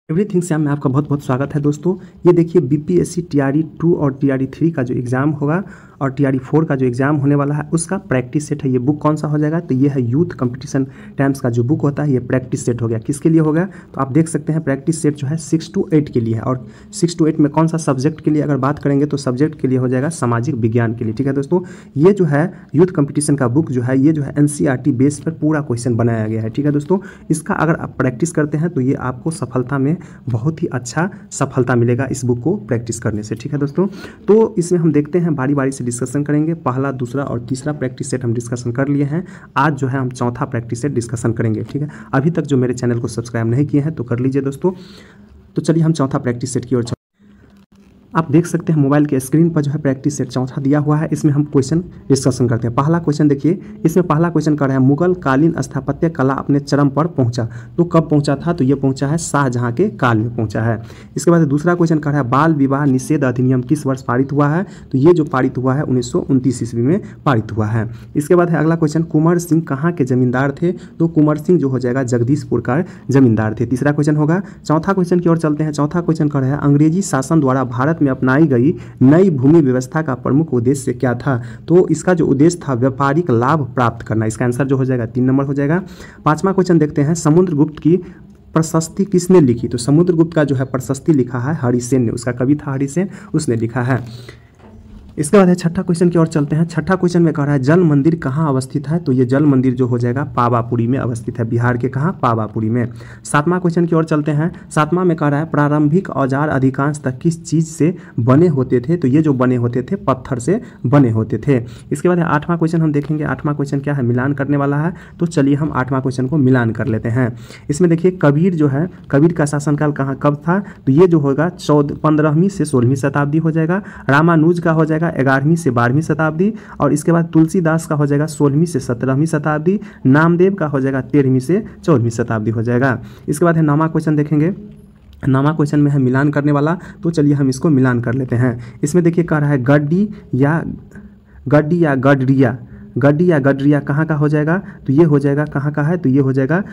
Everything से में आपका बहुत बहुत स्वागत है दोस्तों। ये देखिए बीपीएससी टीआरई 2 और टीआरई 3 का जो एग्ज़ाम होगा और टीआरई 4 का जो एग्ज़ाम होने वाला है उसका प्रैक्टिस सेट है। ये बुक कौन सा हो जाएगा? तो ये है यूथ कंपटीशन टाइम्स का जो बुक होता है, ये प्रैक्टिस सेट हो गया। किसके लिए होगा? तो आप देख सकते हैं प्रैक्टिस सेट जो है 6 to 8 के लिए है। और 6 to 8 में कौन सा सब्जेक्ट के लिए अगर बात करेंगे तो सब्जेक्ट के लिए हो जाएगा सामाजिक विज्ञान के लिए। ठीक है दोस्तों, ये जो है यूथ कंपटीशन का बुक जो है ये जो है एनसीईआरटी बेस पर पूरा क्वेश्चन बनाया गया है। ठीक है दोस्तों, इसका अगर आप प्रैक्टिस करते हैं तो ये आपको सफलता में बहुत ही अच्छा सफलता मिलेगा इस बुक को प्रैक्टिस करने से। ठीक है दोस्तों, तो इसमें हम देखते हैं बारी बारी से डिस्कशन करेंगे। पहला, दूसरा और तीसरा प्रैक्टिस सेट हम डिस्कशन कर लिए हैं। आज जो है हम चौथा प्रैक्टिस सेट डिस्कशन करेंगे। ठीक है, अभी तक जो मेरे चैनल को सब्सक्राइब नहीं किए हैं तो कर लीजिए दोस्तों। तो चलिए हम चौथा प्रैक्टिस सेट की ओर आप देख सकते हैं मोबाइल के स्क्रीन पर जो है प्रैक्टिस सेट चौथा दिया हुआ है। इसमें हम क्वेश्चन डिस्कशन करते हैं। पहला क्वेश्चन देखिए, इसमें पहला क्वेश्चन कर रहा है मुगल कालीन स्थापत्य कला अपने चरम पर पहुंचा। तो कब पहुंचा था? तो ये पहुंचा है शाहजहां के काल में पहुंचा है। इसके बाद दूसरा क्वेश्चन कर रहा है बाल विवाह निषेध अधिनियम किस वर्ष पारित हुआ है? तो ये जो पारित हुआ है 1929 ईस्वी में पारित हुआ है। इसके बाद है अगला क्वेश्चन, कुंवर सिंह कहाँ के जमींदार थे? तो कुंवर सिंह जो हो जाएगा जगदीशपुर का जमींदार थे। तीसरा क्वेश्चन होगा। चौथा क्वेश्चन की ओर चलते हैं। चौथा क्वेश्चन कर रहा है अंग्रेजी शासन द्वारा भारत में अपनाई गई नई भूमि व्यवस्था का प्रमुख उद्देश्य क्या था? तो इसका जो उद्देश्य था व्यापारिक लाभ प्राप्त करना। इसका आंसर जो हो जाएगा 3 नंबर हो जाएगा। पांचवा क्वेश्चन देखते हैं, समुद्रगुप्त की प्रशस्ति किसने लिखी? तो समुद्रगुप्त का जो है प्रशस्ति लिखा है हरिसेन ने। उसका कवि था हरिसेन, उसने लिखा है। इसके बाद है छठा क्वेश्चन की ओर चलते हैं। छठा क्वेश्चन में कह रहा है जल मंदिर कहाँ अवस्थित है? तो ये जल मंदिर जो हो जाएगा पावापुरी में अवस्थित है। बिहार के कहाँ? पावापुरी में। सातवां क्वेश्चन की ओर चलते हैं। सातवां में कह रहा है प्रारंभिक औजार अधिकांश तक किस चीज़ से बने होते थे? तो ये जो बने होते थे पत्थर से बने होते थे। इसके बाद आठवां क्वेश्चन हम देखेंगे। आठवां क्वेश्चन क्या है? मिलान करने वाला है। तो चलिए हम आठवां क्वेश्चन को मिलान कर लेते हैं। इसमें देखिए कबीर जो है, कबीर का शासनकाल कब था? तो ये जो होगा 15वीं से 16वीं शताब्दी हो जाएगा। रामानुज का हो जाएगा 11वीं से 12वीं शताब्दी। और इसके बाद तुलसीदास का हो जाएगा 16वीं से 17वीं शताब्दी। नामदेव का हो जाएगा 13वीं से 14वीं शताब्दी हो जाएगा। इसके बाद है 9वां क्वेश्चन देखेंगे। 9वां क्वेश्चन में है मिलान करने वाला। तो चलिए हम इसको मिलान कर लेते हैं। इसमें देखिए कह रहा है गड्डी या गडरिया, गड्डी या गडरिया कहाँ का हो जाएगा? तो ये हो जाएगा कहाँ का है? तो ये हो जाएगा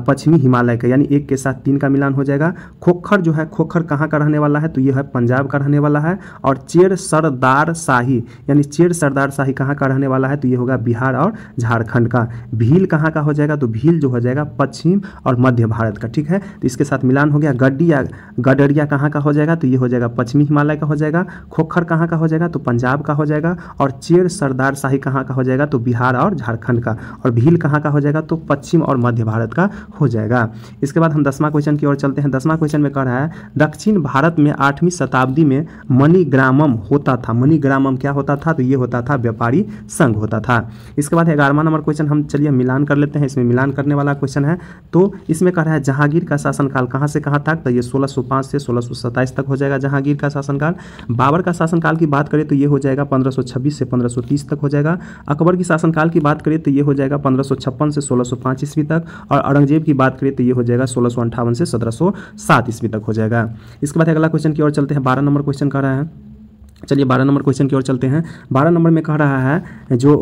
पश्चिमी हिमालय का, यानी 1 के साथ 3 का मिलान हो जाएगा। खोखर जो है, खोखर कहाँ का रहने वाला है? तो ये है पंजाब का रहने वाला है। और चेर सरदार शाही, यानी चेर सरदार शाही कहाँ का रहने वाला है? तो ये होगा बिहार और झारखंड का। भील कहाँ का हो जाएगा? तो भील जो हो जाएगा पश्चिम और मध्य भारत का। ठीक है, तो इसके साथ मिलान हो गया। गड्डी या गडरिया कहाँ का हो जाएगा? तो ये हो जाएगा पश्चिमी हिमालय का हो जाएगा। खोखर कहाँ का हो जाएगा? तो पंजाब का हो जाएगा। और चेर सरदार शाही कहाँ का हो जाएगा? तो बिहार और झारखंड का। और भील कहाँ का हो जाएगा? तो पश्चिम और मध्य भारत का हो जाएगा। इसके बाद हम 10वां क्वेश्चन की ओर चलते हैं। 10वां क्वेश्चन में कह रहा है दक्षिण भारत में 8वीं शताब्दी में मणिग्रामम होता था। मणिग्रामम क्या होता था? तो ये होता था व्यापारी संघ होता था। इसके बाद 11वां नंबर क्वेश्चन हम चलिए मिलान कर लेते हैं। इसमें मिलान करने वाला क्वेश्चन है। तो इसमें कह रहा है जहांगीर का शासनकाल कहाँ से कहाँ तक? तो ये 1605 से 1627 तक हो जाएगा जहांगीर का शासनकाल। बाबर का शासनकाल की बात करें तो ये हो जाएगा 1526 से 1530 तक हो जाएगा। अकबर की शासनकाल की बात करें तो ये हो जाएगा 1556 से 1605 ईस्वी तक। और औरंगजेब की बात करें तो ये हो जाएगा 1658 से 1707 ईस्वी तक हो जाएगा। इसके बाद अगला क्वेश्चन की ओर चलते हैं। 12 नंबर क्वेश्चन कह रहा है, चलिए 12 नंबर क्वेश्चन की ओर चलते हैं। 12 नंबर में कह रहा है जो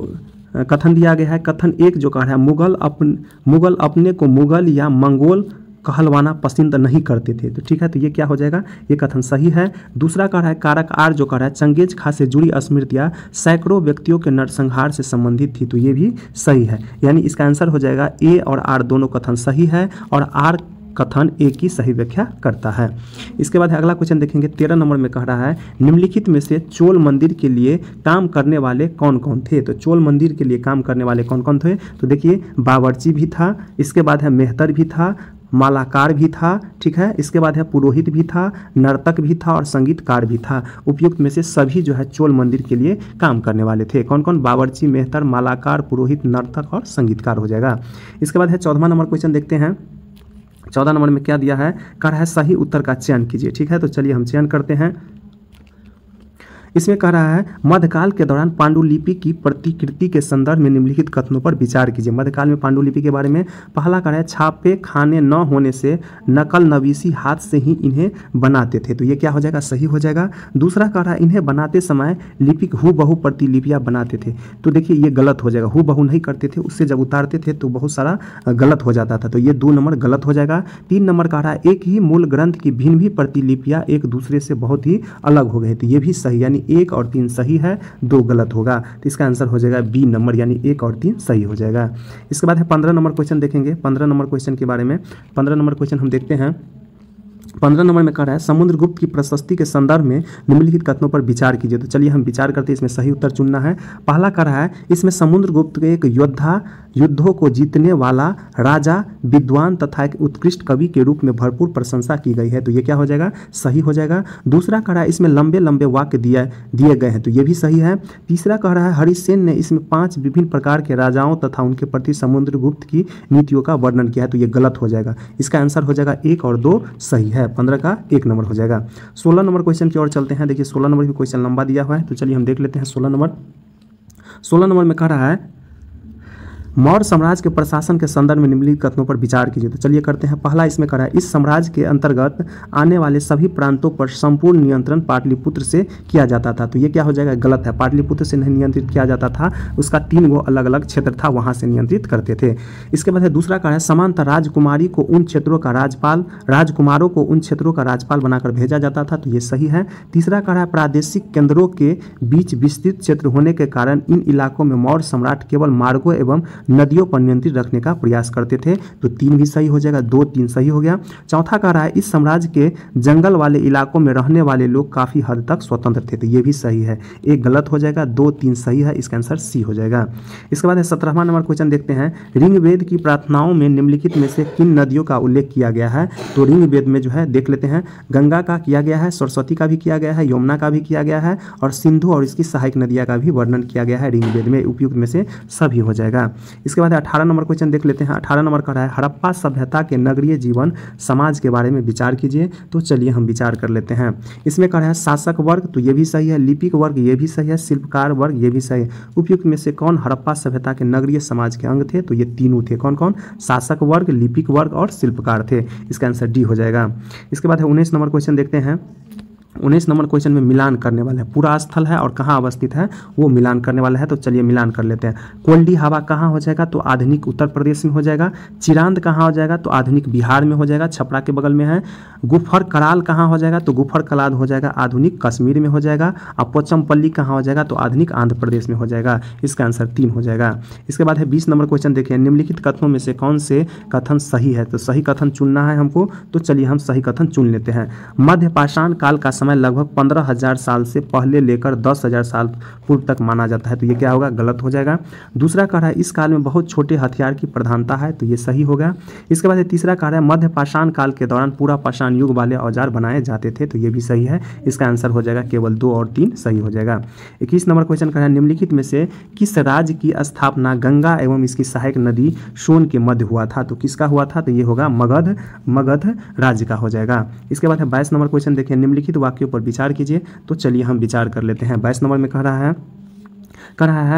कथन दिया गया है, कथन 1 जो कह रहा है मुगल अपने को मुगल या मंगोल कहलवाना पसंद नहीं करते थे। तो ठीक है, तो ये क्या हो जाएगा? ये कथन सही है। दूसरा कह रहा है कारक आर जो कह रहा है चंगेज खां से जुड़ी स्मृतियाँ सैकड़ों व्यक्तियों के नरसंहार से संबंधित थी। तो ये भी सही है, यानी इसका आंसर हो जाएगा ए और आर दोनों कथन सही है। और आर कथन एक ही सही व्याख्या करता है। इसके बाद अगला क्वेश्चन देखेंगे। 13 नंबर में कह रहा है निम्नलिखित में से चोल मंदिर के लिए काम करने वाले कौन कौन थे? तो चोल मंदिर के लिए काम करने वाले कौन कौन थे? तो देखिए बावर्ची भी था, इसके बाद है मेहतर भी था, मालाकार भी था। ठीक है, इसके बाद है पुरोहित भी था, नर्तक भी था और संगीतकार भी था। उपयुक्त में से सभी जो है चोल मंदिर के लिए काम करने वाले थे। कौन कौन? बावर्ची, मेहतर, मालाकार, पुरोहित, नर्तक और संगीतकार हो जाएगा। इसके बाद है 14वां नंबर क्वेश्चन देखते हैं। 14 नंबर में क्या दिया है? कह रहा है सही उत्तर का चयन कीजिए। ठीक है, तो चलिए हम चयन करते हैं। इसमें कह रहा है मध्यकाल के दौरान पांडुलिपि की प्रतिकृति के संदर्भ में निम्नलिखित कथनों पर विचार कीजिए। मध्यकाल में पांडुलिपि के बारे में पहला कह रहा है छापे खाने न होने से नकल नवीसी हाथ से ही इन्हें बनाते थे, तो ये क्या हो जाएगा, सही हो जाएगा। दूसरा कह रहा है इन्हें बनाते समय लिपिक हूबहू प्रतिलिपियां बनाते थे, तो देखिए ये गलत हो जाएगा, हूबहू नहीं करते थे, उससे जब उतारते थे तो बहुत सारा गलत हो जाता था, तो ये 2 नंबर गलत हो जाएगा। 3 नंबर कह रहा है एक ही मूल ग्रंथ की भिन्न भी प्रतिलिपियां एक दूसरे से बहुत ही अलग हो गए, तो ये भी सही, यानी 1 और 3 सही है, 2 गलत होगा, तो इसका आंसर हो जाएगा बी नंबर, यानी 1 और 3 सही हो जाएगा। इसके बाद है 15 नंबर क्वेश्चन देखेंगे। 15 नंबर क्वेश्चन के बारे में 15 नंबर क्वेश्चन हम देखते हैं। 15 नंबर में कह रहा है समुद्रगुप्त की प्रशस्ति के संदर्भ में निम्नलिखित कथनों पर विचार कीजिए, तो चलिए हम विचार करते हैं, इसमें सही उत्तर चुनना है। पहला कह रहा है इसमें समुद्रगुप्त के एक योद्धा, युद्धों को जीतने वाला राजा, विद्वान तथा एक उत्कृष्ट कवि के रूप में भरपूर प्रशंसा की गई है, तो ये क्या हो जाएगा, सही हो जाएगा। दूसरा कह रहा है इसमें लंबे लंबे वाक्य दिए गए हैं, तो ये भी सही है। तीसरा कह रहा है हरिसेन ने इसमें 5 विभिन्न प्रकार के राजाओं तथा उनके प्रति समुद्रगुप्त की नीतियों का वर्णन किया है, तो ये गलत हो जाएगा, इसका आंसर हो जाएगा 1 और 2 सही है, 15 का 1 नंबर हो जाएगा। 16 नंबर क्वेश्चन की ओर चलते हैं। देखिए 16 नंबर भी क्वेश्चन लंबा दिया हुआ है, तो चलिए हम देख लेते हैं 16 नंबर। 16 नंबर में कह रहा है मौर्य साम्राज्य के प्रशासन के संदर्भ में निम्नलिखित कथनों पर विचार कीजिए, तो चलिए करते हैं। पहला इसमें कह रहा है इस साम्राज्य के अंतर्गत आने वाले सभी प्रांतों पर संपूर्ण नियंत्रण पाटलिपुत्र से किया जाता था, तो ये क्या हो जाएगा, गलत है, पाटलिपुत्र से नहीं नियंत्रित किया जाता था, उसका 3 गो अलग अलग क्षेत्र था, वहां से नियंत्रित करते थे। इसके बाद है दूसरा कह रहा है समांतर राजकुमारों को उन क्षेत्रों का राज्यपाल बनाकर भेजा जाता था, तो ये सही है। तीसरा कह रहा है प्रादेशिक केंद्रों के बीच विस्तृत क्षेत्र होने के कारण इन इलाकों में मौर्य सम्राट केवल मार्गों एवं नदियों पर नियंत्रित रखने का प्रयास करते थे, तो 3 भी सही हो जाएगा, 2 3 सही हो गया। चौथा कह रहा है इस साम्राज्य के जंगल वाले इलाकों में रहने वाले लोग काफी हद तक स्वतंत्र थे, तो ये भी सही है, 1 गलत हो जाएगा, 2 3 सही है, इसका आंसर सी हो जाएगा। इसके बाद 17वां नंबर क्वेश्चन देखते हैं। ऋग्वेद की प्रार्थनाओं में निम्नलिखित में से किन नदियों का उल्लेख किया गया है, तो ऋग्वेद में जो है देख लेते हैं, गंगा का किया गया है, सरस्वती का भी किया गया है, यमुना का भी किया गया है, और सिंधु और इसकी सहायक नदियां का भी वर्णन किया गया है ऋग्वेद में, उपयुक्त में से सभी हो जाएगा। इसके बाद 18 नंबर क्वेश्चन देख लेते हैं। 18 नंबर का रहा है हड़प्पा सभ्यता के नगरीय जीवन समाज के बारे में विचार कीजिए, तो चलिए हम विचार कर लेते हैं। इसमें कह रहा है शासक वर्ग, तो ये भी सही है, लिपिक वर्ग ये भी सही है, शिल्पकार वर्ग ये भी सही है। उपयुक्त में से कौन हड़प्पा सभ्यता के नगरीय समाज के अंग थे, तो ये तीनों थे, कौन कौन, शासक वर्ग, लिपिक वर्ग और शिल्पकार थे, इसका आंसर डी हो जाएगा। इसके बाद 19 नंबर क्वेश्चन देखते हैं। 19 नंबर क्वेश्चन में मिलान करने वाला है, पूरा स्थल है और कहाँ अवस्थित है वो मिलान करने वाला है, तो चलिए मिलान कर लेते हैं। कोल्डी हवा कहाँ हो जाएगा, तो आधुनिक उत्तर प्रदेश में हो जाएगा। चिरांद कहाँ हो जाएगा, तो आधुनिक बिहार में हो जाएगा, छपरा के बगल में है। गुफर कराल कहाँ हो जाएगा, तो गुफर कलाल हो जाएगा, आधुनिक कश्मीर में हो जाएगा। और पोचमपल्ली कहाँ हो जाएगा, तो आधुनिक आंध्र प्रदेश में हो जाएगा, इसका आंसर 3 हो जाएगा। इसके बाद है 20 नंबर क्वेश्चन देखिए, निम्नलिखित कथनों में से कौन से कथन सही है, तो सही कथन चुनना है हमको, तो चलिए हम सही कथन चुन लेते हैं। मध्य पाषाण काल का समय लगभग 15,000 साल से पहले लेकर 10,000 साल पूर्व तक माना जाता है, तो ये क्या होगा, गलत हो जाएगा। दूसरा कह रहा है इस काल में बहुत छोटे हथियार की प्रधानता है, तो ये सही होगा। इसके बाद तीसरा कह रहा है मध्य पाषाण काल के दौरान पूरा पाषाण युग वाले औजार बनाए जाते थे, तो ये भी सही है, इसका आंसर हो जाएगा केवल 2 और 3 सही हो जाएगा। 21 नंबर क्वेश्चन कह रहा है निम्नलिखित में से किस राज्य की स्थापना गंगा एवं इसकी सहायक नदी सोन के मध्य हुआ था, तो किसका हुआ था, तो ये होगा मगध राज्य का हो जाएगा। इसके बाद है 22 नंबर क्वेश्चन देखिए, निम्नलिखित वाक्यों पर विचार कीजिए, तो चलिए हम विचार कर लेते हैं। 22 नंबर में कह रहा है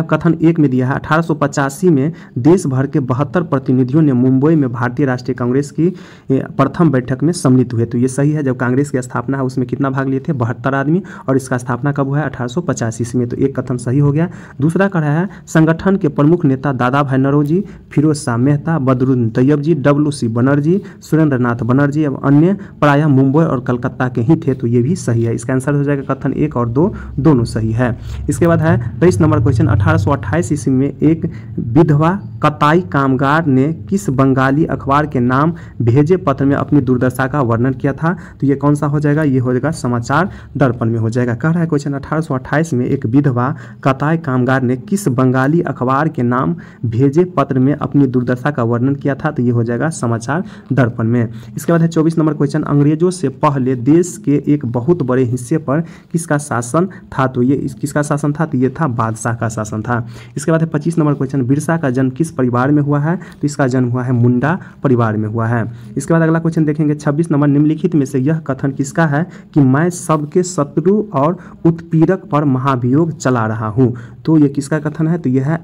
कथन 1 में दिया है 1885 में देश भर के 72 प्रतिनिधियों ने मुंबई में भारतीय राष्ट्रीय कांग्रेस की प्रथम बैठक में सम्मिलित हुए, तो ये सही है। जब कांग्रेस की स्थापना है उसमें कितना भाग लिए थे, 72 आदमी, और इसका स्थापना कब हुआ है, 1885 में, तो एक कथन सही हो गया। दूसरा कह रहा है संगठन के प्रमुख नेता दादा भाई नौरोजी, फिरोज शाह मेहता, बदरुद्दीन तैयब जी, WC बनर्जी, सुरेंद्र नाथ बनर्जी एवं अन्य प्रायः मुंबई और कलकत्ता के ही थे, तो ये भी सही है, इसका आंसर हो जाएगा कथन 1 और 2 दोनों सही है। इसके बाद है 23 नंबर क्वेश्चन, 1828 ईस्वी में एक विधवा कताई कामगार ने किस बंगाली अखबार के नाम भेजे पत्र में अपनी दुर्दशा का वर्णन किया था, तो ये कौन सा हो जाएगा, ये हो जाएगा समाचार दर्पण में हो जाएगा। कह रहा है क्वेश्चन 1828 में एक विधवा कताई कामगार ने किस बंगाली अखबार के नाम भेजे पत्र में अपनी दुर्दशा का वर्णन किया था, तो ये हो जाएगा समाचार दर्पण में। इसके बाद है 24 नंबर क्वेश्चन, अंग्रेजों से पहले देश के एक बहुत बड़े हिस्से पर किसका शासन था, तो ये किसका शासन था, तो ये था बादशाह शाह का शासन था। इसके बाद है 25 नंबर क्वेश्चन, बिरसा का जन्म किस परिवार में हुआ है? तो इसका जन्म हुआ है मुंडा परिवार में हुआ है। इसके बाद अगला क्वेश्चन देखेंगे 26 नंबर, निम्नलिखित में से यह कथन किसका है कि मैं सबके शत्रु और उत्पीड़क पर महाभियोग चला रहा हूँ? तो ये किसका कथन है? तो यह है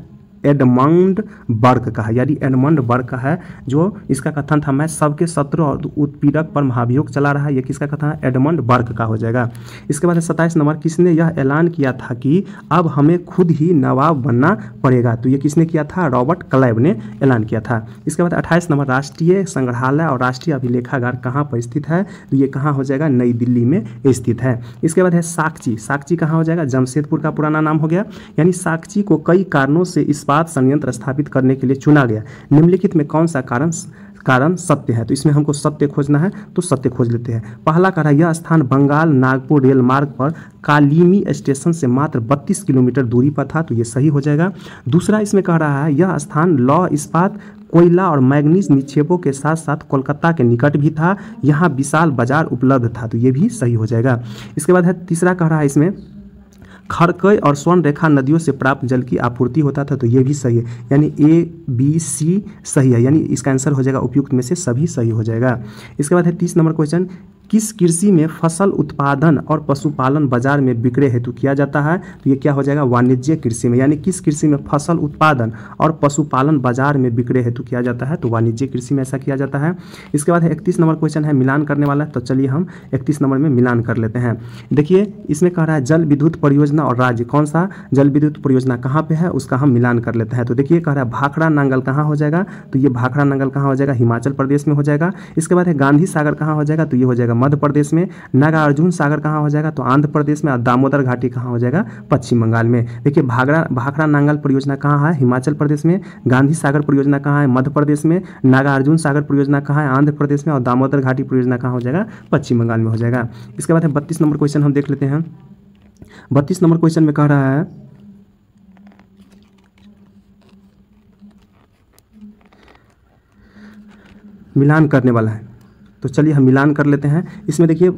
एडमंड बर्ग का है, यानी एडमंड बर्ग का है जो इसका कथन था, मैं सबके शत्रु और उत्पीड़क पर महाभियोग चला रहा है। ये किसका कथन है? एडमंड बर्ग का हो जाएगा। इसके बाद 27 नंबर, किसने यह ऐलान किया था कि अब हमें खुद ही नवाब बनना पड़ेगा? तो ये किसने किया था? रॉबर्ट क्लाइव ने ऐलान किया था। इसके बाद 28 नंबर, राष्ट्रीय संग्रहालय और राष्ट्रीय अभिलेखागार कहाँ पर स्थित है? तो ये कहाँ हो जाएगा? नई दिल्ली में स्थित है। इसके बाद है साकची, साकची कहाँ हो जाएगा? जमशेदपुर का पुराना नाम हो गया। यानी साकची को कई कारणों से इस्पात संयंत्र स्थापित करने के लिए चुना गया, निम्नलिखित में कौन सा कारण सत्य है? तो इसमें हमको सत्य खोजना है, तो सत्य खोज लेते हैं। पहला कह रहा है यह स्थान बंगाल नागपुर रेल मार्ग पर कालीमी स्टेशन से मात्र 32 किलोमीटर दूरी पर था, तो ये सही हो जाएगा। दूसरा इसमें कह रहा है यह स्थान लौह इस्पात कोयला और मैग्नीज निक्षेपों के साथ साथ कोलकाता के निकट भी था, यहाँ विशाल बाजार उपलब्ध था, तो ये भी सही हो जाएगा। इसके बाद है तीसरा कह रहा है इसमें खड़कई और स्वर्ण रेखा नदियों से प्राप्त जल की आपूर्ति होता था, तो ये भी सही है, यानी A, B, C सही है, यानी इसका आंसर हो जाएगा उपयुक्त में से सभी सही हो जाएगा। इसके बाद है 30 नंबर क्वेश्चन, किस कृषि में फसल उत्पादन और पशुपालन बाजार में बिक्री हेतु किया जाता है? तो ये क्या हो जाएगा? वाणिज्य कृषि में, यानी किस कृषि में फसल उत्पादन और पशुपालन बाजार में बिक्री हेतु किया जाता है? तो वाणिज्य कृषि में ऐसा किया जाता है। इसके बाद 31 नंबर क्वेश्चन है मिलान करने वाला, तो चलिए हम 31 नंबर में मिलान कर लेते हैं। देखिए इसमें कह रहा है जल विद्युत परियोजना और राज्य, कौन सा जल विद्युत परियोजना कहाँ पे है उसका हम मिलान कर लेते हैं। तो देखिए कह रहा है भाखड़ा नांगल कहाँ हो जाएगा? तो ये भाखड़ा नांगल कहाँ हो जाएगा? हिमाचल प्रदेश में हो जाएगा। इसके बाद है गांधी सागर कहाँ हो जाएगा? तो ये हो जाएगा मध्य प्रदेश में। नागार्जुन सागर कहाँ हो जाएगा? तो आंध्र प्रदेश में। और दामोदर घाटी कहाँ हो जाएगा? पश्चिम बंगाल में। देखिए भाखड़ा नांगल परियोजना कहाँ है? हिमाचल प्रदेश में। गांधी सागर परियोजना कहाँ है? मध्य प्रदेश में। नागार्जुन सागर परियोजना कहाँ है? आंध्र प्रदेश में। और दामोदर घाटी परियोजना कहाँ हो जाएगा? पश्चिम बंगाल में हो जाएगा। इसके बाद है 32 नंबर क्वेश्चन हम देख लेते हैं। 32 नंबर क्वेश्चन में कह रहा है मिलान करने वाला है, तो चलिए हम मिलान कर लेते हैं। इसमें देखिए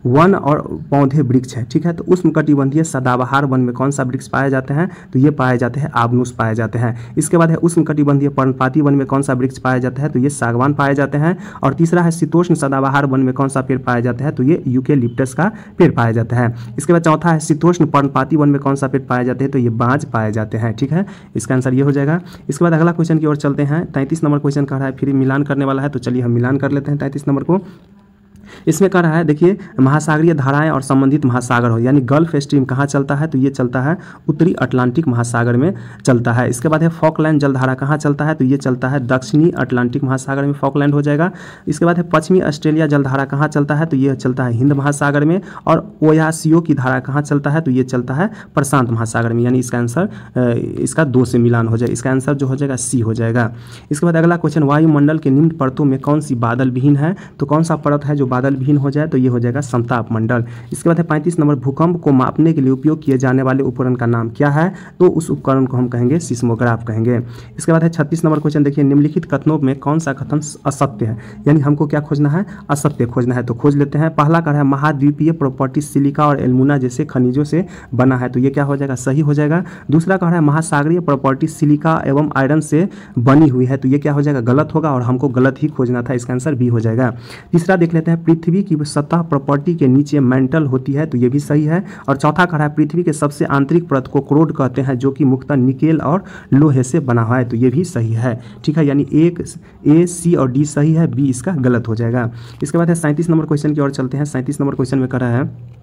वन और पौधे वृक्ष है, ठीक है। तो उष्णकटिबंधीय सदाबहार वन में कौन सा वृक्ष पाए जाते हैं? तो ये पाए जाते हैं आबनूस पाए जाते हैं। इसके बाद है उष्णकटिबंधीय पर्णपाती वन में कौन सा वृक्ष पाए जाते हैं? तो ये सागवान पाए जाते हैं। और तीसरा है शीतोष्ण सदाबहार वन में कौन सा पेड़ पाया जाता है? तो ये यूकेलिप्टस का पेड़ पाया जाता है। इसके बाद चौथा है शीतोष्ण पर्णपाती वन में कौन सा पेड़ पाए जाते हैं? तो ये बांज पाए जाते हैं, ठीक है। इसका आंसर ये हो जाएगा। इसके बाद अगला क्वेश्चन की ओर चलते हैं। 33 नंबर क्वेश्चन कह रहा है फिर मिलान करने वाला है, तो चलिए हम मिलान कर लेते हैं 33 नंबर को। इसमें कह रहा है देखिए महासागरीय धाराएं और संबंधित महासागर हो, यानी गल्फ स्ट्रीम कहाँ चलता है? तो ये चलता है उत्तरी अटलांटिक महासागर में चलता है। इसके बाद है फॉकलैंड जलधारा कहाँ चलता है? तो ये चलता है दक्षिणी अटलांटिक महासागर में, फॉकलैंड हो जाएगा। इसके बाद है पश्चिमी ऑस्ट्रेलिया जलधारा कहाँ चलता है? तो ये चलता है हिंद महासागर में। और ओयासियो की धारा कहाँ चलता है? तो ये चलता है प्रशांत महासागर में, यानी इसका आंसर इसका 2 से मिलान हो जाए। इसका आंसर जो हो जाएगा C हो जाएगा। इसके बाद अगला क्वेश्चन, वायुमंडल के निम्न परतों में कौन सी बादल विहीन है? तो कौन सा परत है जो बादल विहीन हो जाए? तो ये हो जाएगा समताप मंडल। इसके बाद है 35 नंबर, भूकंप को मापने के लिए उपयोग किए जाने वाले उपकरण का नाम क्या है? तो उस उपकरण को हम कहेंगे सिस्मोग्राफ कहेंगे। इसके बाद है 36 नंबर क्वेश्चन, देखिए निम्नलिखित कथनों में कौन सा कथन असत्य है? यानी हमको क्या खोजना है? असत्य खोजना है, तो खोज लेते हैं। पहला कह रहा है महाद्वीपीय प्रॉपर्टी सिलिका और एल्मुना जैसे खनिजों से बना है, तो ये क्या हो जाएगा? सही हो जाएगा। दूसरा कह रहा है महासागरीय प्रॉपर्टी सिलिका एवं आयरन से बनी हुई है, तो ये क्या हो जाएगा? गलत होगा, और हमको गलत ही खोजना था, इसका आंसर B हो जाएगा। तीसरा देख लेते हैं, पृथ्वी की सतह प्रॉपर्टी के नीचे मेंटल होती है, तो ये भी सही है। और चौथा कह रहा है पृथ्वी के सबसे आंतरिक परत को क्रोड कहते हैं, जो कि मुख्यतः निकेल और लोहे से बना हुआ है, तो ये भी सही है, ठीक है। यानी एक A, C और D सही है, B इसका गलत हो जाएगा। इसके बाद है 37 नंबर क्वेश्चन की ओर चलते हैं। 37 नंबर क्वेश्चन में कह रहा है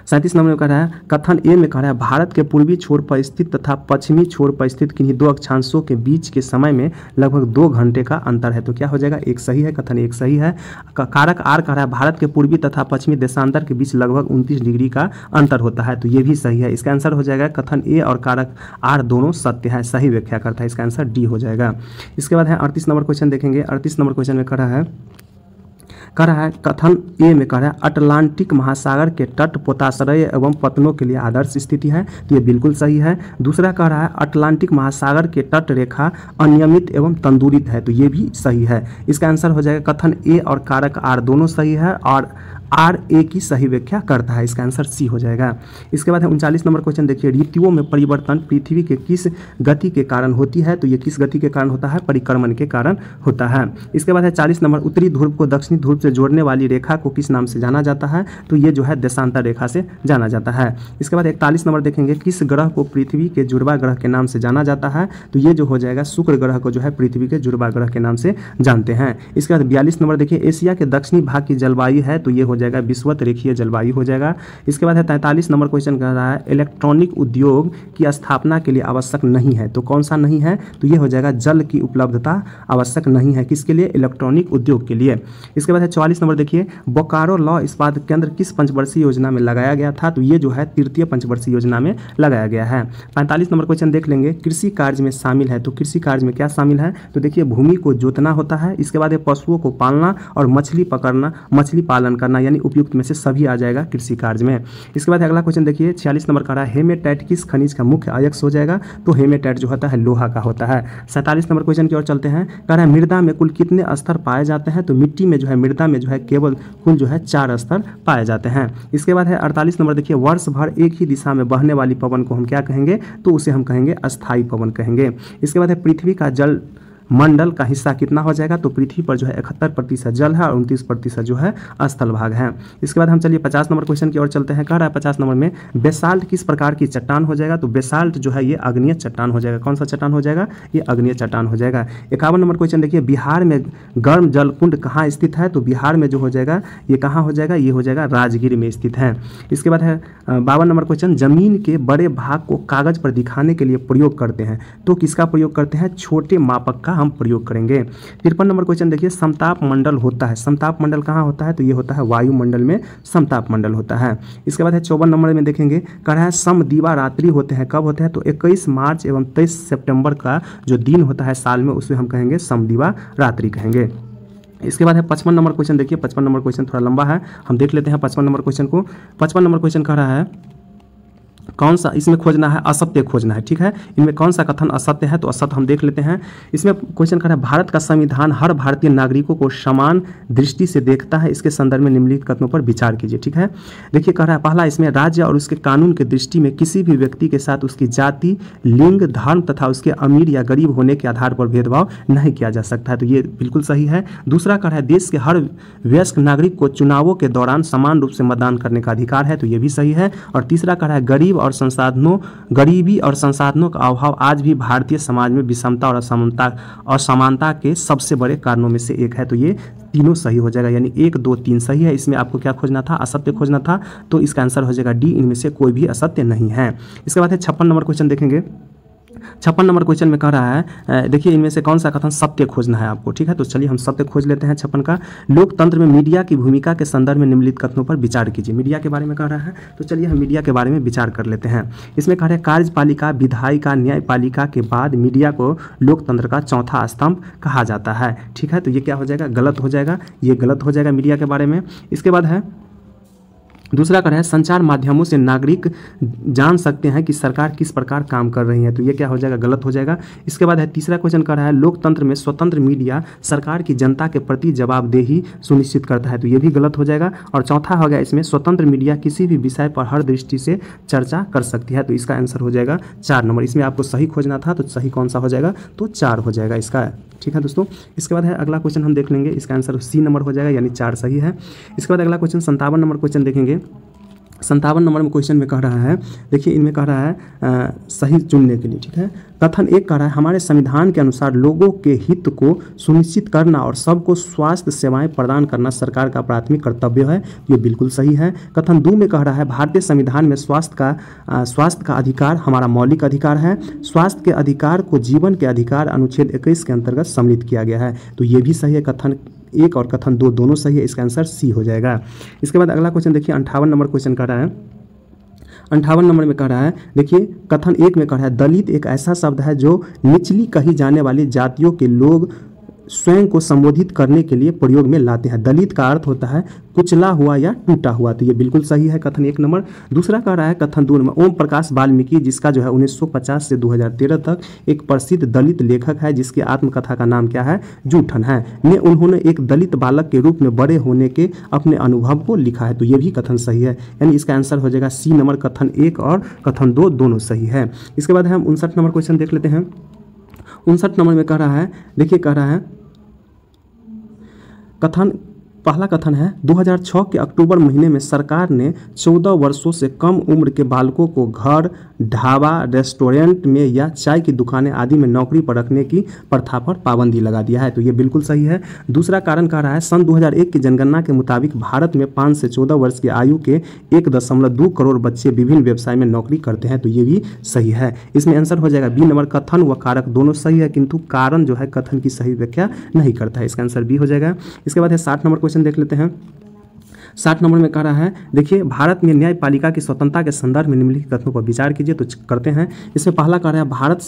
37 नंबर में कह रहा है कथन A में कह रहा है भारत के पूर्वी छोर पर स्थित तथा पश्चिमी छोर पर स्थित किन्हीं 2 अक्षांशों के बीच के समय में लगभग 2 घंटे का अंतर है, तो क्या हो जाएगा? एक सही है, कथन एक सही है। कारक R कह रहा है भारत के पूर्वी तथा पश्चिमी देशांतर के बीच लगभग 29 डिग्री का अंतर होता है, तो ये भी सही है। इसका आंसर हो जाएगा कथन A और कारक R दोनों सत्य है, सही व्याख्या करता है, इसका आंसर D हो जाएगा। इसके बाद है 38 नंबर क्वेश्चन देखेंगे। 38 नंबर क्वेश्चन में कह रहा है कथन A में कह रहा है अटलांटिक महासागर के तट पोताश्रय एवं पतनों के लिए आदर्श स्थिति है, तो ये बिल्कुल सही है। दूसरा कह रहा है अटलांटिक महासागर के तट रेखा अनियमित एवं तंदूरित है, तो ये भी सही है। इसका आंसर हो जाएगा कथन A और कारक R दोनों सही है, और RA की सही व्याख्या करता है। इसका आंसर सी हो जाएगा। इसके बाद है 39 नंबर क्वेश्चन देखिए, ऋतुओं में परिवर्तन पृथ्वी के किस गति के कारण होती है? तो ये किस गति के कारण होता है? परिक्रमण के कारण होता है। इसके बाद है 40 नंबर, उत्तरी ध्रुव को दक्षिणी ध्रुव से जोड़ने वाली रेखा को किस नाम से जाना जाता है? तो ये जो है देशांतर रेखा से जाना जाता है। इसके बाद 41 नंबर देखेंगे, किस ग्रह को पृथ्वी के जुड़वा ग्रह के नाम से जाना जाता है? तो ये जो हो जाएगा शुक्र ग्रह को जो है पृथ्वी के जुड़वा ग्रह के नाम से जानते हैं। इसके बाद 42 नंबर देखिए, एशिया के दक्षिणी भाग की जलवायु है, तो ये हो जाएगा विषुवत रेखीय जलवायु हो जाएगा। इसके बाद है 43 नंबर क्वेश्चन कह रहा है, इलेक्ट्रॉनिक उद्योग की स्थापना के लिए आवश्यक नहीं है, तो कौन सा नहीं है? तो ये हो जाएगा जल की उपलब्धता आवश्यक नहीं है। किसके लिए? इलेक्ट्रॉनिक उद्योग के लिए। इसके बाद है 44 नंबर देखिए, बोकारो लौह इस्पात केंद्र किस पंचवर्षीय योजना में लगाया गया था? तो ये जो है तृतीय पंचवर्षीय योजना में लगाया गया है। 45 नंबर क्वेश्चन देख लेंगे, कृषि कार्य में शामिल है, तो कृषि कार्य में क्या शामिल है? तो देखिए भूमि को जोतना होता है, इसके बाद पशुओं को पालना और मछली पकड़ना, मछली पालन करना, यानी उपयुक्त में से सभी आ जाएगा कृषि कार्य में। इसके बाद अगला क्वेश्चन देखिए 46 नंबर का रहा है, हेमेटाइट किस खनिज का मुख्य अयस्क हो जाएगा? तो हेमेटाइट जो होता है लोहा का होता है। 47 नंबर क्वेश्चन की ओर चलते हैं, कह रहा है मृदा में कुल कितने स्तर पाए जाते हैं? तो मिट्टी में जो है, मृदा में जो है केवल कुल जो है 4 स्तर पाए जाते हैं। इसके बाद है 48 नंबर देखिए, वर्ष भर एक ही दिशा में बहने वाली पवन को हम क्या कहेंगे? तो उसे हम कहेंगे अस्थायी पवन कहेंगे। इसके बाद है पृथ्वी का जल मंडल का हिस्सा कितना हो जाएगा? तो पृथ्वी पर जो है 71% जल है और 29% जो है स्थल भाग है। इसके बाद हम चलिए 50 नंबर क्वेश्चन की ओर चलते हैं। कह रहा है 50 नंबर में, बेसाल्ट किस प्रकार की चट्टान हो जाएगा? तो बेसाल्ट जो है ये अग्नीय चट्टान हो जाएगा। कौन सा चट्टान हो जाएगा? ये अग्नीय चट्टान हो जाएगा। 51 नंबर क्वेश्चन देखिए, बिहार में गर्म जल कुंड कहाँ स्थित है? तो बिहार में जो हो जाएगा ये कहाँ हो जाएगा? ये हो जाएगा राजगीर में स्थित है। इसके बाद है 52 नंबर क्वेश्चन, जमीन के बड़े भाग को कागज पर दिखाने के लिए प्रयोग करते हैं, तो किसका प्रयोग करते हैं? छोटे मापक का हम प्रयोग करेंगे। 53 नंबर क्वेश्चन देखिए, समताप मंडल होता है, समताप मंडल कहाँ होता है? तो ये होता है वायुमंडल में समताप मंडल होता है। इसके बाद है 54 नंबर में देखेंगे, कह रहा है समदिवा रात्रि होते हैं, कब होते हैं? तो 21 मार्च एवं 23 सितंबर का जो दिन होता है साल में, उसे हम कहेंगे समदिवा रात्रि कहेंगे। इसके बाद है 55 नंबर क्वेश्चन देखिए, 55 नंबर क्वेश्चन थोड़ा लंबा है, हम देख लेते हैं 55 नंबर क्वेश्चन को। 55 नंबर क्वेश्चन कह रहा है, कौन सा इसमें खोजना है? असत्य खोजना है, ठीक है। इनमें कौन सा कथन असत्य है? तो असत्य हम देख लेते हैं। इसमें क्वेश्चन कर रहा है, भारत का संविधान हर भारतीय नागरिकों को समान दृष्टि से देखता है, इसके संदर्भ में निम्नलिखित कथनों पर विचार कीजिए, ठीक है। देखिए कह रहा है, पहला, इसमें राज्य और उसके कानून की दृष्टि में किसी भी व्यक्ति के साथ उसकी जाति, लिंग, धर्म तथा उसके अमीर या गरीब होने के आधार पर भेदभाव नहीं किया जा सकता है, तो ये बिल्कुल सही है। दूसरा कह रहा है, देश के हर वयस्क नागरिक को चुनावों के दौरान समान रूप से मतदान करने का अधिकार है, तो ये भी सही है। और तीसरा कह रहा है, गरीबी और संसाधनों का अभाव आज भी भारतीय समाज में विषमता और असमानता के सबसे बड़े कारणों में से एक है, तो ये तीनों सही हो जाएगा, यानी 1, 2, 3 सही है। इसमें आपको क्या खोजना था? असत्य खोजना था, तो इसका आंसर हो जाएगा डी, इनमें से कोई भी असत्य नहीं है। इसके बाद है 56 नंबर क्वेश्चन देखेंगे। 56 नंबर क्वेश्चन में कह रहा है, देखिए इनमें से कौन सा कथन सत्य खोजना है आपको, ठीक है। तो चलिए हम सत्य खोज लेते हैं 56 का। लोकतंत्र में मीडिया की भूमिका के संदर्भ में निम्नलिखित कथनों पर विचार कीजिए। मीडिया के बारे में कह रहा है, तो चलिए हम मीडिया के बारे में विचार कर लेते हैं। इसमें कह रहे हैं, कार्यपालिका, विधायिका, न्यायपालिका के बाद मीडिया को लोकतंत्र का चौथा स्तंभ कहा जाता है, ठीक है। तो ये क्या हो जाएगा? गलत हो जाएगा, ये गलत हो जाएगा मीडिया के बारे में। इसके बाद है दूसरा कर है, संचार माध्यमों से नागरिक जान सकते हैं कि सरकार किस प्रकार काम कर रही है, तो ये क्या हो जाएगा? गलत हो जाएगा। इसके बाद है तीसरा क्वेश्चन कर रहा है, लोकतंत्र में स्वतंत्र मीडिया सरकार की जनता के प्रति जवाबदेही सुनिश्चित करता है, तो ये भी गलत हो जाएगा। और चौथा हो गया, इसमें स्वतंत्र मीडिया किसी भी विषय पर हर दृष्टि से चर्चा कर सकती है, तो इसका आंसर हो जाएगा 4 नंबर। इसमें आपको सही खोजना था, तो सही कौन सा हो जाएगा? तो 4 हो जाएगा इसका, ठीक है दोस्तों। इसके बाद है अगला क्वेश्चन हम देख लेंगे, इसका आंसर सी नंबर हो जाएगा, यानी 4 सही है। इसके बाद अगला क्वेश्चन 57 नंबर क्वेश्चन देखेंगे। 57 नंबर में क्वेश्चन में कह रहा है, देखिए इनमें कह रहा है सही चुनने के लिए, ठीक है। कथन 1 कह रहा है, हमारे संविधान के अनुसार लोगों के हित को सुनिश्चित करना और सबको स्वास्थ्य सेवाएं प्रदान करना सरकार का प्राथमिक कर्तव्य है, ये बिल्कुल सही है। कथन 2 में कह रहा है, भारतीय संविधान में स्वास्थ्य का अधिकार हमारा मौलिक अधिकार है, स्वास्थ्य के अधिकार को जीवन के अधिकार अनुच्छेद 21 के अंतर्गत सम्मिलित किया गया है, तो ये भी सही है। कथन 1 और कथन 2 दोनों सही है, इसका आंसर सी हो जाएगा। इसके बाद अगला क्वेश्चन देखिए 58 नंबर क्वेश्चन कर रहा है। 58 नंबर में कह रहा है, देखिए कथन 1 में कह रहा है, दलित एक ऐसा शब्द है जो निचली कही जाने वाली जातियों के लोग स्वयं को संबोधित करने के लिए प्रयोग में लाते हैं। दलित का अर्थ होता है कुचला हुआ या टूटा हुआ, तो ये बिल्कुल सही है कथन 1 नंबर। दूसरा कह रहा है कथन 2 नंबर, ओम प्रकाश वाल्मीकि जिसका जो है 1950 से 2013 तक एक प्रसिद्ध दलित लेखक है जिसकी आत्मकथा का नाम क्या है, जूठन है, ने उन्होंने एक दलित बालक के रूप में बड़े होने के अपने अनुभव को लिखा है, तो ये भी कथन सही है, यानी इसका आंसर हो जाएगा सी नंबर, कथन 1 और कथन 2 दोनों सही है। इसके बाद हम 59 नंबर क्वेश्चन देख लेते हैं। 59 नंबर में कह रहा है, देखिए कह रहा है कथन, पहला कथन है 2006 के अक्टूबर महीने में सरकार ने 14 वर्षों से कम उम्र के बालकों को घर, ढाबा, रेस्टोरेंट में या चाय की दुकानें आदि में नौकरी पर रखने की प्रथा पर पाबंदी लगा दिया है, तो ये बिल्कुल सही है। दूसरा कारण कह रहा है सन 2001 की जनगणना के मुताबिक भारत में 5 से 14 वर्ष की आयु के 1.2 करोड़ बच्चे विभिन्न व्यवसाय में नौकरी करते हैं, तो ये भी सही है। इसमें आंसर हो जाएगा बी नंबर, कथन व कारक दोनों सही है किंतु कारण जो है कथन की सही व्याख्या नहीं करता है, इसका आंसर बी हो जाएगा। इसके बाद है 60 नंबर क्वेश्चन देख लेते हैं। 60 नंबर में कह रहा है, देखिए भारत में न्यायपालिका की स्वतंत्रता के संदर्भ में निम्नलिखित कथनों पर विचार कीजिए, तो करते हैं। इसमें पहला कह रहा है भारतीय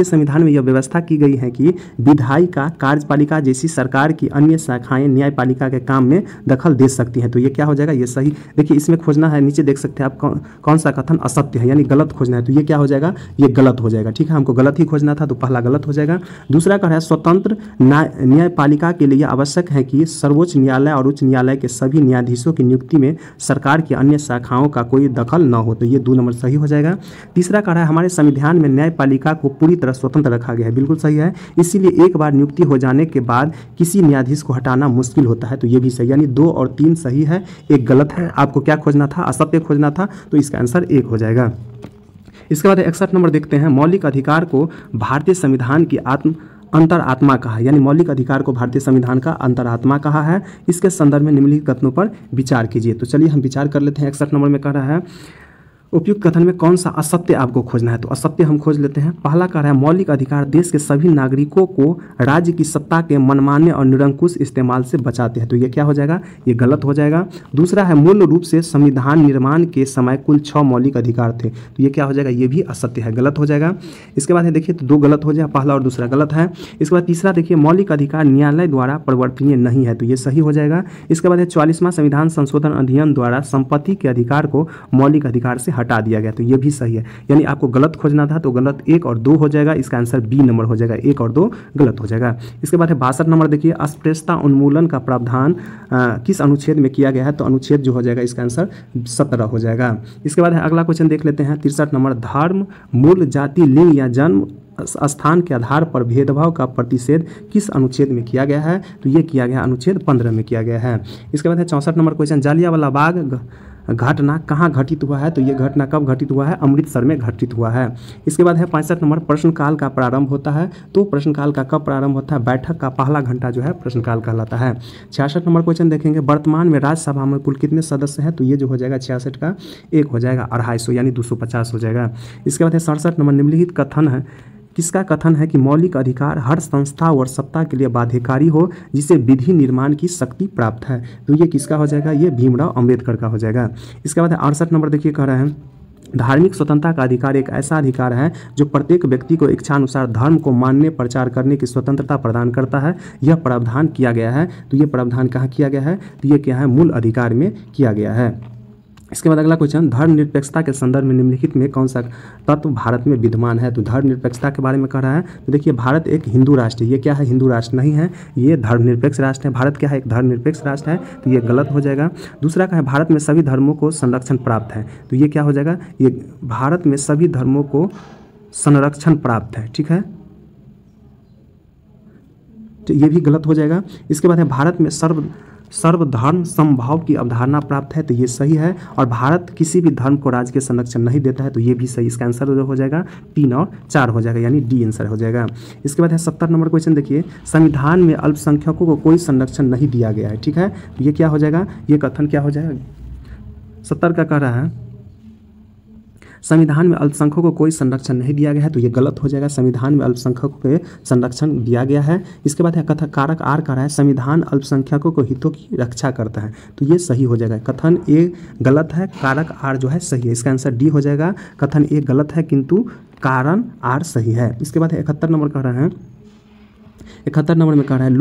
संविधान में यह व्यवस्था की गई है कि विधायिका, कार्यपालिका जैसी सरकार की अन्य शाखाएं न्यायपालिका के काम में दखल दे सकती हैं, तो ये क्या हो जाएगा, ये सही। देखिए इसमें खोजना है, नीचे देख सकते हैं आप कौन सा कथन असत्य है, यानी गलत खोजना है, तो ये क्या हो जाएगा, ये गलत हो जाएगा, ठीक है, हमको गलत ही खोजना था, तो पहला गलत हो जाएगा। दूसरा कह रहा है स्वतंत्र न्यायपालिका के लिए आवश्यक है कि सर्वोच्च न्यायालय और उच्च न्यायालय के सभी न्यायाधीशों की नियुक्ति में सरकार की अन्य शाखाओं का कोई दखल न हो, तो ये 2 नंबर सही हो जाएगा। तीसरा कह रहा है हमारे संविधान में न्यायपालिका को पूरी तरह स्वतंत्र रखा गया है, बिल्कुल सही है, इसीलिए एक बार नियुक्ति हो जाने के बाद किसी न्यायाधीश को हटाना मुश्किल होता है, तो ये भी सही, यानी 2 और 3 सही है, एक गलत है। आपको क्या खोजना था, असत्य खोजना था, तो इसका आंसर 1 हो जाएगा। इसके बाद 61 नंबर देखते हैं, मौलिक अधिकार को भारतीय संविधान की अंतरात्मा कहा है, यानी मौलिक अधिकार को भारतीय संविधान का अंतरात्मा कहा है, इसके संदर्भ में निम्नलिखित कथनों पर विचार कीजिए, तो चलिए हम विचार कर लेते हैं। 61 नंबर में कह रहा है उपयुक्त कथन में कौन सा असत्य आपको खोजना है, तो असत्य हम खोज लेते हैं। पहला कह रहा है मौलिक अधिकार देश के सभी नागरिकों को राज्य की सत्ता के मनमाने और निरंकुश इस्तेमाल से बचाते हैं, तो ये क्या हो जाएगा, ये गलत हो जाएगा। दूसरा है मूल रूप से संविधान निर्माण के समय कुल 6 मौलिक अधिकार थे, तो ये क्या हो जाएगा, ये भी असत्य है, गलत हो जाएगा। इसके बाद है देखिए तो 2 गलत हो जाएगा, पहला और दूसरा गलत है। इसके बाद तीसरा देखिए मौलिक अधिकार न्यायालय द्वारा परिवर्तनीय नहीं है, तो ये सही हो जाएगा। इसके बाद है 44वां संविधान संशोधन अधिनियम द्वारा संपत्ति के अधिकार को मौलिक अधिकार से हटा दिया गया, तो ये भी सही है, यानी आपको गलत खोजना था, तो गलत 1 और 2 हो जाएगा, इसका आंसर बी नंबर हो जाएगा, 1 और 2 गलत हो जाएगा। इसके बाद है 62 नंबर देखिए अस्पृश्यता उन्मूलन का प्रावधान किस अनुच्छेद में किया गया है, तो अनुच्छेद जो हो जाएगा इसका आंसर 17 हो जाएगा। इसके बाद है अगला क्वेश्चन देख लेते हैं 63 नंबर, धर्म, मूल, जाति, लिंग या जन्म स्थान के आधार पर भेदभाव का प्रतिषेध किस अनुच्छेद में किया गया है, तो ये किया गया अनुच्छेद 15 में किया गया है। इसके बाद है 64 नंबर क्वेश्चन, जालियांवाला बाग घटना कहाँ घटित हुआ है, तो ये घटना कब घटित हुआ है, अमृतसर में घटित हुआ है। इसके बाद है 65 नंबर, प्रश्नकाल का प्रारंभ होता है, तो प्रश्नकाल का कब प्रारंभ होता है, बैठक का पहला घंटा जो है प्रश्नकाल कहलाता है। 66 नंबर क्वेश्चन देखेंगे, वर्तमान में राज्यसभा में कुल कितने सदस्य हैं, तो ये जो हो जाएगा 66 का 1 हो जाएगा, 250 यानी 250 हो जाएगा। इसके बाद है 67 नंबर, निम्नलिखित कथन है, किसका कथन है कि मौलिक अधिकार हर संस्था और सत्ता के लिए बाध्यकारी हो जिसे विधि निर्माण की शक्ति प्राप्त है, तो ये किसका हो जाएगा, ये भीमराव अंबेडकर का हो जाएगा। इसके बाद 68 नंबर देखिए कह रहे हैं धार्मिक स्वतंत्रता का अधिकार एक ऐसा अधिकार है जो प्रत्येक व्यक्ति को इच्छानुसार धर्म को मानने, प्रचार करने की स्वतंत्रता प्रदान करता है, यह प्रावधान किया गया है, तो ये प्रावधान कहाँ किया गया है, तो ये क्या है, मूल अधिकार में किया गया है। इसके बाद अगला क्वेश्चन, धर्मनिरपेक्षता के संदर्भ में निम्नलिखित में कौन सा तत्व भारत में विद्यमान है, तो धर्मनिरपेक्षता के बारे में कह रहा है, तो देखिए भारत एक हिंदू राष्ट्र है, ये क्या है, हिंदू राष्ट्र नहीं है, ये धर्मनिरपेक्ष राष्ट्र है। भारत क्या है, एक धर्मनिरपेक्ष राष्ट्र है, तो ये गलत हो जाएगा। दूसरा का है भारत में सभी धर्मों को संरक्षण प्राप्त है, तो ये क्या हो जाएगा, ये भारत में सभी धर्मों को संरक्षण प्राप्त है, ठीक है, तो ये भी गलत हो जाएगा। इसके बाद है भारत में सर्वधर्म समभाव की अवधारणा प्राप्त है, तो ये सही है, और भारत किसी भी धर्म को राज्य के संरक्षण नहीं देता है, तो ये भी सही, इसका आंसर हो जाएगा 3 और 4 हो जाएगा, यानी डी आंसर हो जाएगा। इसके बाद है 70 नंबर क्वेश्चन देखिए, संविधान में अल्पसंख्यकों को कोई संरक्षण नहीं दिया गया है, ठीक है, तो ये क्या हो जाएगा, ये कथन क्या हो जाएगा, 70 का कह रहा है संविधान में अल्पसंख्यकों को कोई संरक्षण नहीं दिया गया है, तो ये गलत हो जाएगा, संविधान में अल्पसंख्यकों को संरक्षण दिया गया है। इसके बाद है कथन कारक आर का है संविधान अल्पसंख्यकों को हितों की रक्षा करता है, तो ये सही हो जाएगा, कथन ए गलत है, कारक आर जो है सही है, इसका आंसर डी हो जाएगा, कथन ए गलत है किंतु कारण आर सही है। इसके बाद 71 नंबर कह रहे हैं 71 नंबर में कह रहा है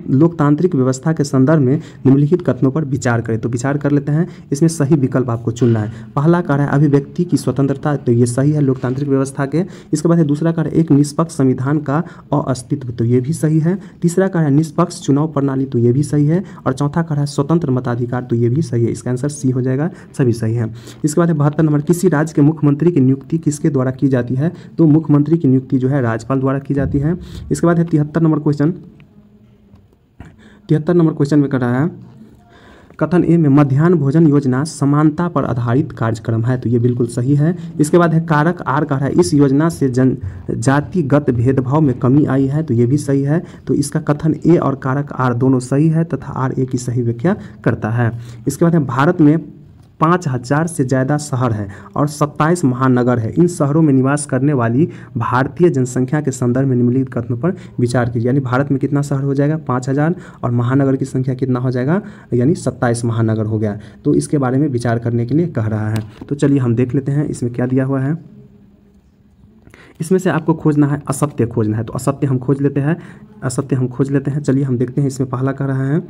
लोकतांत्रिक व्यवस्था के संदर्भ में निम्नलिखित कथनों पर विचार करें। तो विचार कर लेते हैं, इसमें सही विकल्प आपको चुनना है। पहला कह रहा है अभिव्यक्ति की स्वतंत्रता, तो ये सही है लोकतांत्रिक व्यवस्था के। इसके बाद है दूसरा कह रहा है एक निष्पक्ष संविधान का अस्तित्व, तो ये भी सही है। तीसरा कह रहा है निष्पक्ष चुनाव प्रणाली, तो ये भी सही है। और चौथा कह रहा है स्वतंत्र मताधिकार, तो ये भी सही है। इसका आंसर सी हो जाएगा, सभी सही है। इसके बाद है 72 नंबर, किसी राज्य के मुख्यमंत्री की नियुक्ति किसके द्वारा की जाती है? तो मुख्यमंत्री की नियुक्ति जो है राज्यपाल द्वारा की जाती है। इसके बाद है 73 नंबर क्वेश्चन। 73 नंबर क्वेश्चन में कर रहा है कथन ए में मध्याह्न भोजन योजना समानता पर आधारित कार्यक्रम है, तो ये बिल्कुल सही है। इसके बाद है कारक आर कह रहा है इस योजना से जातिगत भेदभाव में कमी आई है, तो ये भी सही है। तो इसका कथन ए और कारक आर दोनों सही है तथा आर ए की सही व्याख्या करता है। इसके बाद है भारत में 5000 से ज़्यादा शहर है और 27 महानगर है। इन शहरों में निवास करने वाली भारतीय जनसंख्या के संदर्भ में निम्नलिखित कथनों पर विचार कीजिए। यानी भारत में कितना शहर हो जाएगा? 5000, और महानगर की संख्या कितना हो जाएगा? यानी 27 महानगर हो गया। तो इसके बारे में विचार करने के लिए कह रहा है। तो चलिए हम देख लेते हैं इसमें क्या दिया हुआ है। इसमें से आपको खोजना है असत्य खोजना है, तो असत्य हम खोज लेते हैं। चलिए हम देखते हैं। इसमें पहला कह रहा है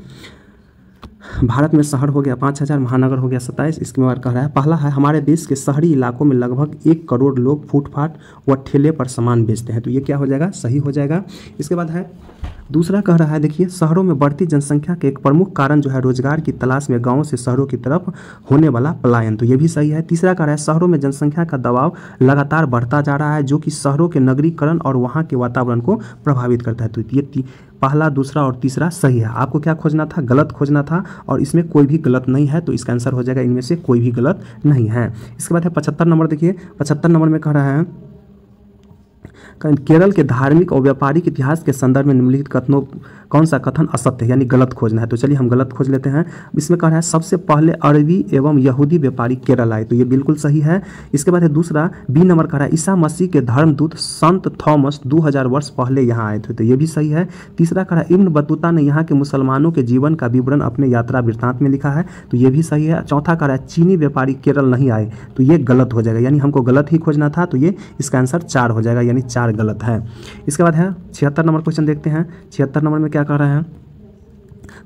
भारत में शहर हो गया 5000, महानगर हो गया 27। इसके बाद कह रहा है पहला है हमारे देश के शहरी इलाकों में लगभग 1 करोड़ लोग फुटपाथ व ठेले पर सामान बेचते हैं, तो ये क्या हो जाएगा? सही हो जाएगा। इसके बाद है दूसरा कह रहा है देखिए शहरों में बढ़ती जनसंख्या के एक प्रमुख कारण जो है रोजगार की तलाश में गांवों से शहरों की तरफ होने वाला पलायन, तो ये भी सही है। तीसरा कह रहा है शहरों में जनसंख्या का दबाव लगातार बढ़ता जा रहा है जो कि शहरों के नगरीकरण और वहाँ के वातावरण को प्रभावित करता है, तो ये पहला, दूसरा और तीसरा सही है। आपको क्या खोजना था? गलत खोजना था, और इसमें कोई भी गलत नहीं है, तो इसका आंसर हो जाएगा इनमें से कोई भी गलत नहीं है। इसके बाद है 75 नंबर। देखिए 75 नंबर में कह रहा है केरल के धार्मिक और व्यापारिक इतिहास के संदर्भ में निम्नलिखित कथनों कौन सा कथन असत्य है, यानी गलत खोजना है। तो चलिए हम गलत खोज लेते हैं। इसमें कह रहा है सबसे पहले अरबी एवं यहूदी व्यापारी केरल आए, तो ये बिल्कुल सही है। इसके बाद है दूसरा बी नंबर कह रहा है ईसा मसीह के धर्मदूत संत थॉमस 2000 वर्ष पहले यहाँ आए थे, तो ये भी सही है। तीसरा कह रहा है इब्न बतूता ने यहाँ के मुसलमानों के जीवन का विवरण अपने यात्रा वृत्तांत में लिखा है, तो ये भी सही है। चौथा कह रहा है चीनी व्यापारी केरल नहीं आए, तो ये गलत हो जाएगा, यानी हमको गलत ही खोजना था, तो ये इसका आंसर 4 हो जाएगा, यानी 4 गलत है। इसके बाद है 76 नंबर क्वेश्चन देखते हैं। 76 नंबर में क्या कह रहे हैं?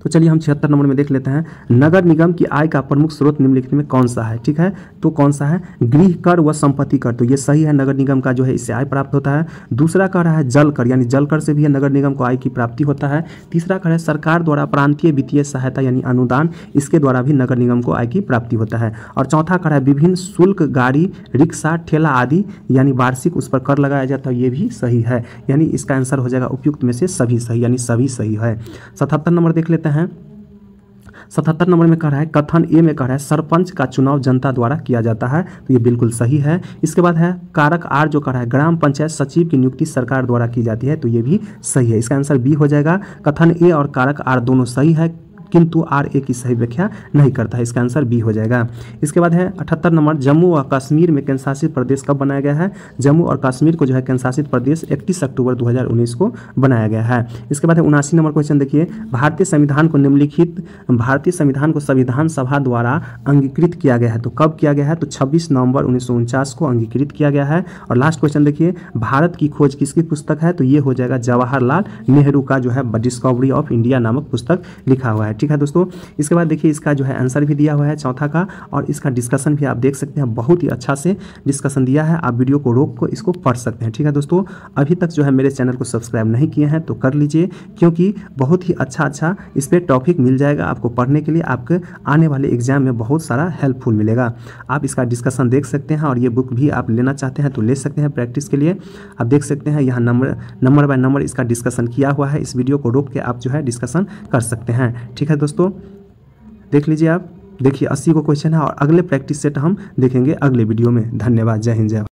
तो चलिए हम 76 नंबर में देख लेते हैं नगर निगम की आय का प्रमुख स्रोत निम्नलिखित में कौन सा है? ठीक है, तो कौन सा है? गृह कर व संपत्ति कर, तो ये सही है। नगर निगम का जो है इससे आय प्राप्त होता है। दूसरा कह रहा है जल कर, यानी जल कर से भी नगर निगम को आय की प्राप्ति होता है। तीसरा कह रहा है सरकार द्वारा प्रांतीय वित्तीय सहायता यानी अनुदान, इसके द्वारा भी नगर निगम को आय की प्राप्ति होता है। और चौथा कह रहा है विभिन्न शुल्क, गाड़ी, रिक्शा, ठेला आदि यानी वार्षिक उस पर कर लगाया जाता है, ये भी सही है। यानी इसका आंसर हो जाएगा उपयुक्त में से सभी सही, यानी सभी सही है। 77 नंबर देख लेते हैं। 77 नंबर में कह रहा है कथन ए में कह रहा है सरपंच का चुनाव जनता द्वारा किया जाता है, तो ये बिल्कुल सही है। इसके बाद है कारक आर जो कह रहा है ग्राम पंचायत सचिव की नियुक्ति सरकार द्वारा की जाती है, तो ये भी सही है। इसका आंसर बी हो जाएगा। कथन ए और कारक आर दोनों सही है, किंतु आर ए की सही व्याख्या नहीं करता है, इसका आंसर बी हो जाएगा। इसके बाद है 78 नंबर जम्मू और कश्मीर में केंद्र शासित प्रदेश कब बनाया गया है? जम्मू और कश्मीर को जो है केंद्र शासित प्रदेश 31 अक्टूबर 2019 को बनाया गया है। इसके बाद है 79 नंबर क्वेश्चन देखिए भारतीय संविधान को संविधान सभा द्वारा अंगीकृत किया गया है, तो कब किया गया है? तो 26 नवंबर 1949 को अंगीकृत किया गया है। और लास्ट क्वेश्चन देखिए भारत की खोज किसकी पुस्तक है? तो ये हो जाएगा जवाहरलाल नेहरू का जो है डिस्कवरी ऑफ इंडिया नामक पुस्तक लिखा हुआ है। ठीक है दोस्तों, इसके बाद देखिए इसका जो है आंसर भी दिया हुआ है चौथा का, और इसका डिस्कशन भी आप देख सकते हैं, बहुत ही अच्छा से डिस्कशन दिया है। आप वीडियो को रोक को इसको पढ़ सकते हैं। ठीक है दोस्तों, अभी तक जो है मेरे चैनल को सब्सक्राइब नहीं किए हैं तो कर लीजिए, क्योंकि बहुत ही अच्छा इस पर टॉपिक मिल जाएगा आपको पढ़ने के लिए। आपके आने वाले एग्जाम में बहुत सारा हेल्पफुल मिलेगा। आप इसका डिस्कशन देख सकते हैं, और ये बुक भी आप लेना चाहते हैं तो ले सकते हैं प्रैक्टिस के लिए। आप देख सकते हैं यहाँ नंबर बाय नंबर इसका डिस्कशन किया हुआ है। इस वीडियो को रोक के आप जो है डिस्कशन कर सकते हैं। ठीक है दोस्तों, देख लीजिए आप। देखिए 80 को क्वेश्चन है, और अगले प्रैक्टिस सेट हम देखेंगे अगले वीडियो में। धन्यवाद, जय हिंद, जय भारत।